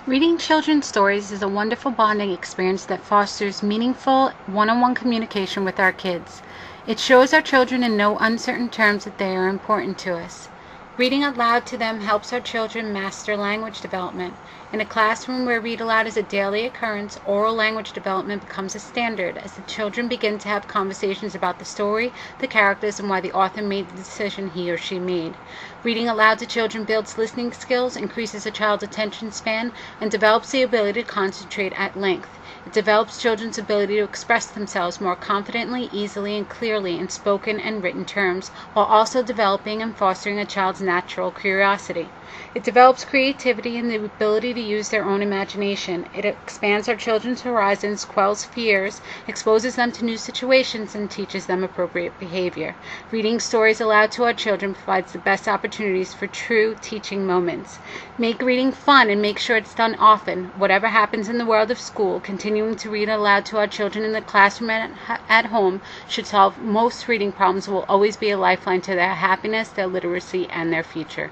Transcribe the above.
Reading children's stories is a wonderful bonding experience that fosters meaningful one-on-one communication with our kids. It shows our children in no uncertain terms that they are important to us. Reading aloud to them helps our children master language development. In a classroom where read aloud is a daily occurrence, oral language development becomes a standard as the children begin to have conversations about the story, the characters, and why the author made the decision he or she made. Reading aloud to children builds listening skills, increases a child's attention span, and develops the ability to concentrate at length. It develops children's ability to express themselves more confidently, easily, and clearly in spoken and written terms, while also developing and fostering a child's natural curiosity. It develops creativity and the ability to use their own imagination. It expands our children's horizons, quells fears, exposes them to new situations, and teaches them appropriate behavior. Reading stories aloud to our children provides the best opportunities for true teaching moments. Make reading fun and make sure it's done often. Whatever happens in the world of school, continuing to read aloud to our children in the classroom and at home should solve most reading problems and will always be a lifeline to their happiness, their literacy, and their future.